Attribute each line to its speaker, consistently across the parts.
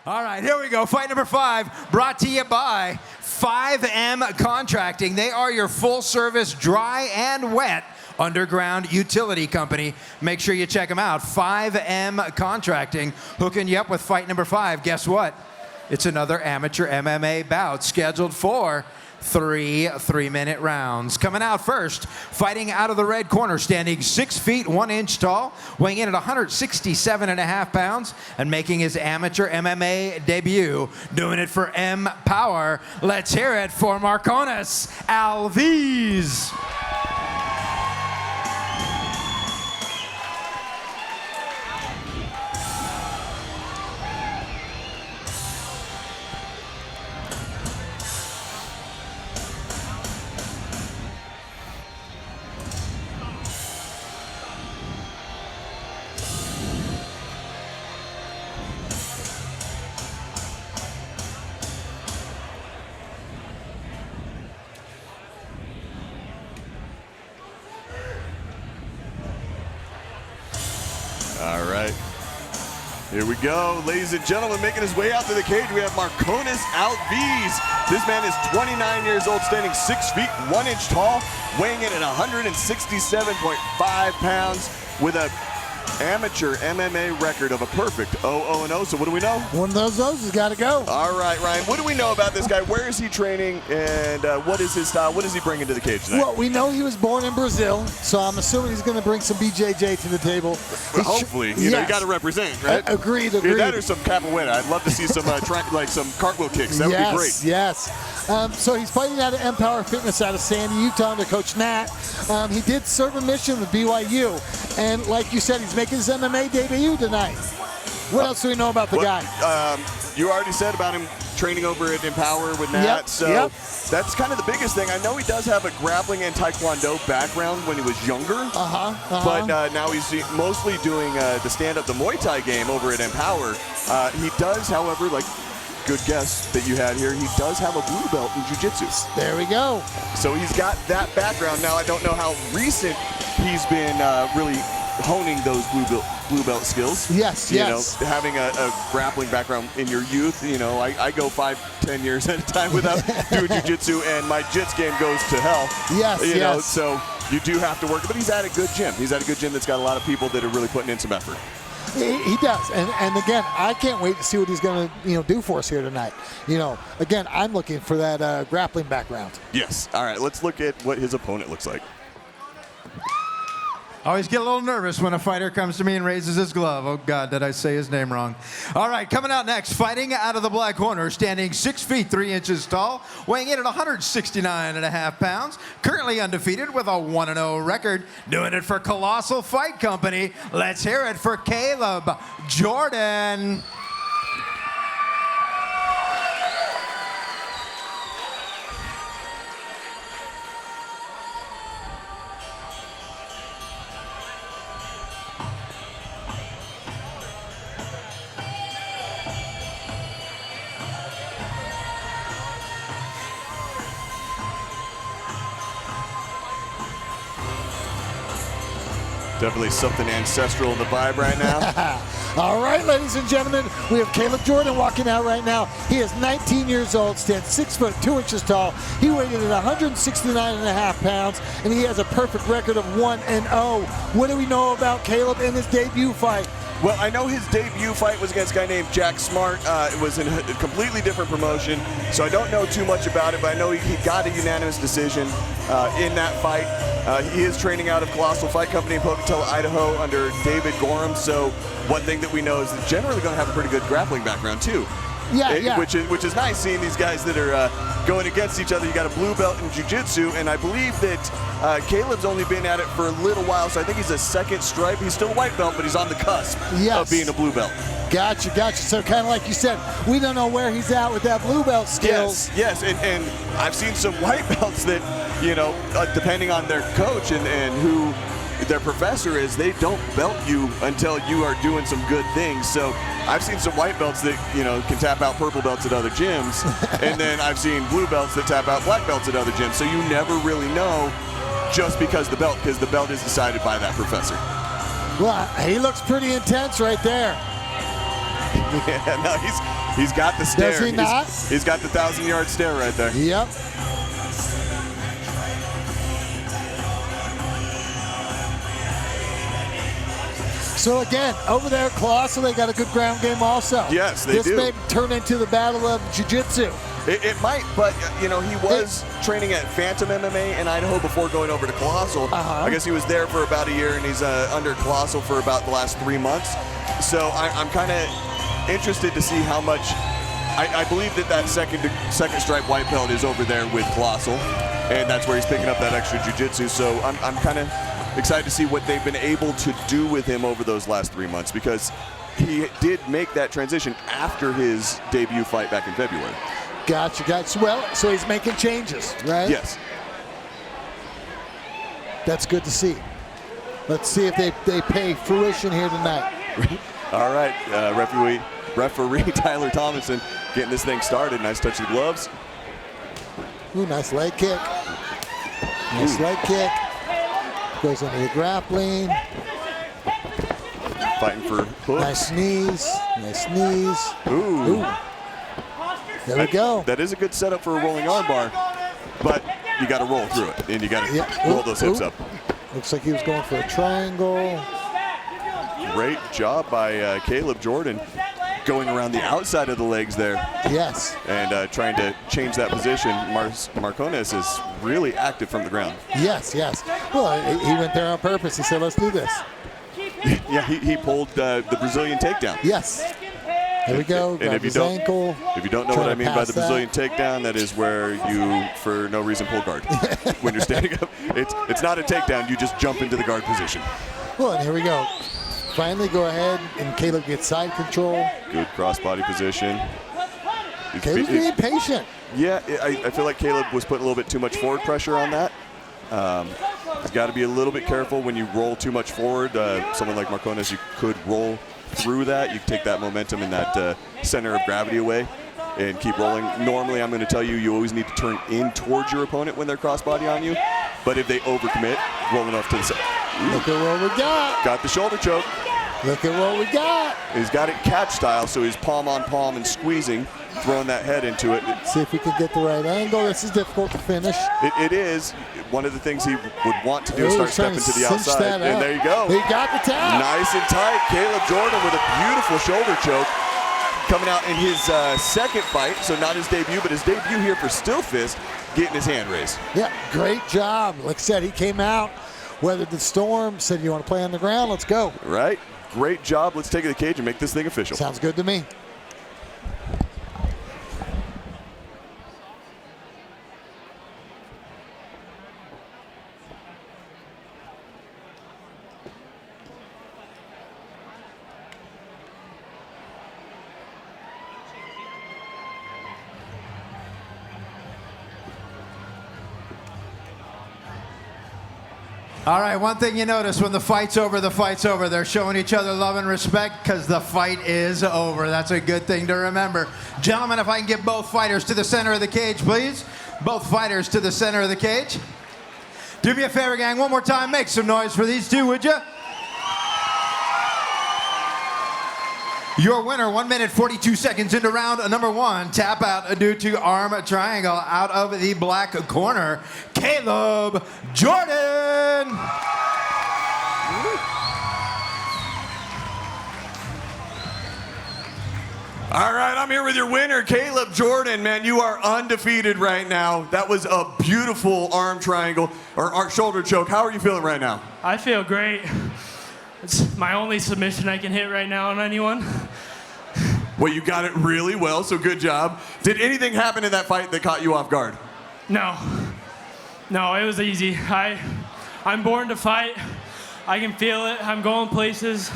Speaker 1: All right, here we go. Fight number 5, brought to you by 5M Contracting. They are your full-service dry and wet underground utility company. Make sure you check them out. 5M Contracting, hooking you up with fight number 5. Guess what? It's another amateur MMA bout scheduled for 3 3-minute rounds. Coming out first, fighting out of the red corner, standing 6 feet 1 inch tall, weighing in at 167.5 pounds, and making his amateur MMA debut, doing it for M Power. Let's hear it for Marconnis, Alves.
Speaker 2: All right, here we go. Ladies and gentlemen, making his way out to the cage, we have Marconnis Alves. This man is 29 years old, standing 6 feet 1 inch tall, weighing in at 167.5 pounds with a amateur MMA record of a perfect 0-0-0. So what do we know?
Speaker 3: One of those has got to go.
Speaker 2: All right, Ryan, what do we know about this guy? Where is he training, and what is his style? What does he bring into the cage tonight?
Speaker 3: Well, we know he was born in Brazil, so I'm assuming he's going to bring some BJJ to the table.
Speaker 2: Well, hopefully, you know, you got to represent, right?
Speaker 3: Agreed.
Speaker 2: Either that or some capoeira. I'd love to see some like some cartwheel kicks. That would be great.
Speaker 3: Yes. So he's fighting out of Empower Fitness out of Sandy, Utah, under Coach Nat. He did serve a mission with BYU, and like you said, he's making his MMA debut tonight. What else do we know about the guy?
Speaker 2: You already said about him training over at Empower with Nat, so that's kind of the biggest thing. I know he does have a grappling and taekwondo background when he was younger, but now he's mostly doing the stand-up, the Muay Thai game over at Empower. He does, however, like good guess that you had here, he does have a blue belt in jiu-jitsu.
Speaker 3: There we go.
Speaker 2: So he's got that background. Now, I don't know how recent he's been really honing those blue belt skills.
Speaker 3: Yes,
Speaker 2: you know, having a grappling background in your youth. You know, I go 5-10 years at a time without doing jiu-jitsu, and my jits game goes to hell.
Speaker 3: Yes,
Speaker 2: you know, so you do have to work. But he's at a good gym. He's at a good gym that's got a lot of people that are really putting in some effort.
Speaker 3: He does, and again, I can't wait to see what he's going to do for us here tonight. You know, again, I'm looking for that grappling background.
Speaker 2: Yes. All right, let's look at what his opponent looks like.
Speaker 1: I always get a little nervous when a fighter comes to me and raises his glove. Oh, God, did I say his name wrong? All right, coming out next, fighting out of the black corner, standing 6 feet 3 inches tall, weighing in at 169.5 pounds, currently undefeated with a 1-0 record, doing it for Colossal Fight Company. Let's hear it for Kaleb Jordan.
Speaker 2: Definitely something ancestral in the vibe right now.
Speaker 3: All right, ladies and gentlemen, we have Kaleb Jordan walking out right now. He is 19 years old, stands 6 foot 2 inches tall. He weighed in at 169.5 pounds, and he has a perfect record of 1-0. What do we know about Kaleb in his debut fight?
Speaker 2: Well, I know his debut fight was against a guy named Jack Smart. It was in a completely different promotion, so I don't know too much about it, but I know he got a unanimous decision in that fight. He is training out of Colossal Fight Company in Pocatello, Idaho, under David Gorham, so one thing that we know is that generally going to have a pretty good grappling background, too. Which is nice, seeing these guys that are going against each other. You got a blue belt in jiu-jitsu, and I believe that Kaleb's only been at it for a little while, so I think he's a second stripe. He's still a white belt, but he's on the cusp of being a blue belt.
Speaker 3: Gotcha. So kind of like you said, we don't know where he's at with that blue belt skills.
Speaker 2: Yes, and I've seen some white belts that, you know, depending on their coach and who their professor is, they don't belt you until you are doing some good things. So I've seen some white belts that, you know, can tap out purple belts at other gyms, and then I've seen blue belts that tap out black belts at other gyms. So you never really know just because the belt is decided by that professor.
Speaker 3: Well, he looks pretty intense right there.
Speaker 2: Yeah, no, he's got the stare.
Speaker 3: Does he not?
Speaker 2: He's got the 1,000-yard stare right there.
Speaker 3: Yep. So again, over there at Colossal, they got a good ground game also.
Speaker 2: Yes, they do.
Speaker 3: This may turn into the battle of jiu-jitsu.
Speaker 2: It might, but you know, he was training at Phantom MMA in Idaho before going over to Colossal. I guess he was there for about a year, and he's under Colossal for about the last 3 months. So I'm kind of interested to see how much. I believe that second stripe white belt is over there with Colossal, and that's where he's picking up that extra jiu-jitsu. So I'm kind of excited to see what they've been able to do with him over those last 3 months, because he did make that transition after his debut fight back in February.
Speaker 3: Gotcha. Well, so he's making changes, right?
Speaker 2: Yes.
Speaker 3: That's good to see. Let's see if they pay fruition here tonight.
Speaker 2: All right, referee Tyler Thomason getting this thing started. Nice touch of the gloves.
Speaker 3: Ooh, nice leg kick. Nice leg kick. Goes into the grappling.
Speaker 2: Fighting for hooks.
Speaker 3: Nice knees. Nice knees.
Speaker 2: Ooh.
Speaker 3: There we go.
Speaker 2: That is a good setup for a rolling arm bar, but you got to roll through it, and you got to roll those hips up.
Speaker 3: Looks like he was going for a triangle.
Speaker 2: Great job by Kaleb Jordan, going around the outside of the legs there.
Speaker 3: Yes.
Speaker 2: And trying to change that position. Marconnis is really active from the ground.
Speaker 3: Yes. Well, he went there on purpose. He said, let's do this.
Speaker 2: Yeah, he pulled the Brazilian takedown.
Speaker 3: Yes. There we go.
Speaker 2: And if you don't know what I mean by the Brazilian takedown, that is where you, for no reason, pull guard. When you're standing up, it's not a takedown. You just jump into the guard position.
Speaker 3: Well, and here we go. Finally go ahead, and Kaleb gets side control.
Speaker 2: Good crossbody position.
Speaker 3: Kaleb's being patient.
Speaker 2: Yeah, I feel like Kaleb was putting a little bit too much forward pressure on that. He's got to be a little bit careful when you roll too much forward. Someone like Marconnis, you could roll through that. You take that momentum and that center of gravity away and keep rolling. Normally, I'm going to tell you, you always need to turn in towards your opponent when they're crossbody on you. But if they overcommit, rolling off to the side.
Speaker 3: Look at what we got.
Speaker 2: Got the shoulder choke.
Speaker 3: Look at what we got.
Speaker 2: He's got it catch style, so he's palm on palm and squeezing, throwing that head into it.
Speaker 3: See if we can get the right angle. This is difficult to finish.
Speaker 2: It is. One of the things he would want to do is start stepping to the outside. And there you go.
Speaker 3: He got the tap.
Speaker 2: Nice and tight. Kaleb Jordan with a beautiful shoulder choke. Coming out in his second fight, so not his debut, but his debut here for SteelFist, getting his hand raised.
Speaker 3: Yeah, great job. Like I said, he came out, weathered the storm, said, you want to play on the ground? Let's go.
Speaker 2: Right. Great job. Let's take it to the cage and make this thing official.
Speaker 3: Sounds good to me.
Speaker 1: All right, one thing you notice when the fight's over, they're showing each other love and respect because the fight is over. That's a good thing to remember. Gentlemen, if I can get both fighters to the center of the cage, please. Both fighters to the center of the cage. Do me a favor, gang, one more time. Make some noise for these two, would you? Your winner, 1 minute, 42 seconds into round number one. Tap out due to arm triangle out of the black corner, Kaleb Jordan.
Speaker 2: All right, I'm here with your winner, Kaleb Jordan. Man, you are undefeated right now. That was a beautiful arm triangle, or shoulder choke. How are you feeling right now?
Speaker 4: I feel great. It's my only submission I can hit right now on anyone.
Speaker 2: Well, you got it really well, so good job. Did anything happen in that fight that caught you off guard?
Speaker 4: No, it was easy. I'm born to fight. I can feel it. I'm going places.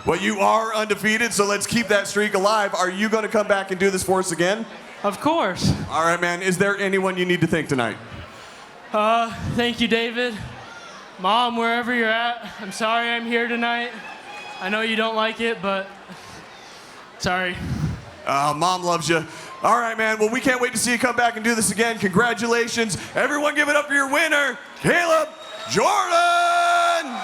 Speaker 2: Well, you are undefeated, so let's keep that streak alive. Are you going to come back and do this for us again?
Speaker 4: Of course.
Speaker 2: All right, man. Is there anyone you need to thank tonight?
Speaker 4: Thank you, David. Mom, wherever you're at, I'm sorry I'm here tonight. I know you don't like it, but sorry.
Speaker 2: Mom loves you. All right, man. Well, we can't wait to see you come back and do this again. Congratulations. Everyone give it up for your winner, Kaleb Jordan!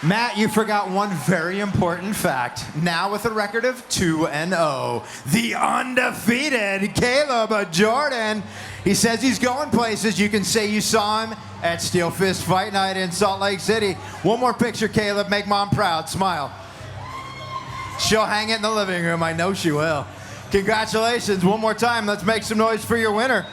Speaker 1: Matt, you forgot one very important fact. Now with a record of 2-0, the undefeated Kaleb Jordan. He says he's going places. You can say you saw him at SteelFist Fight Night in Salt Lake City. One more picture, Kaleb. Make Mom proud. Smile. She'll hang it in the living room. I know she will. Congratulations. One more time. Let's make some noise for your winner.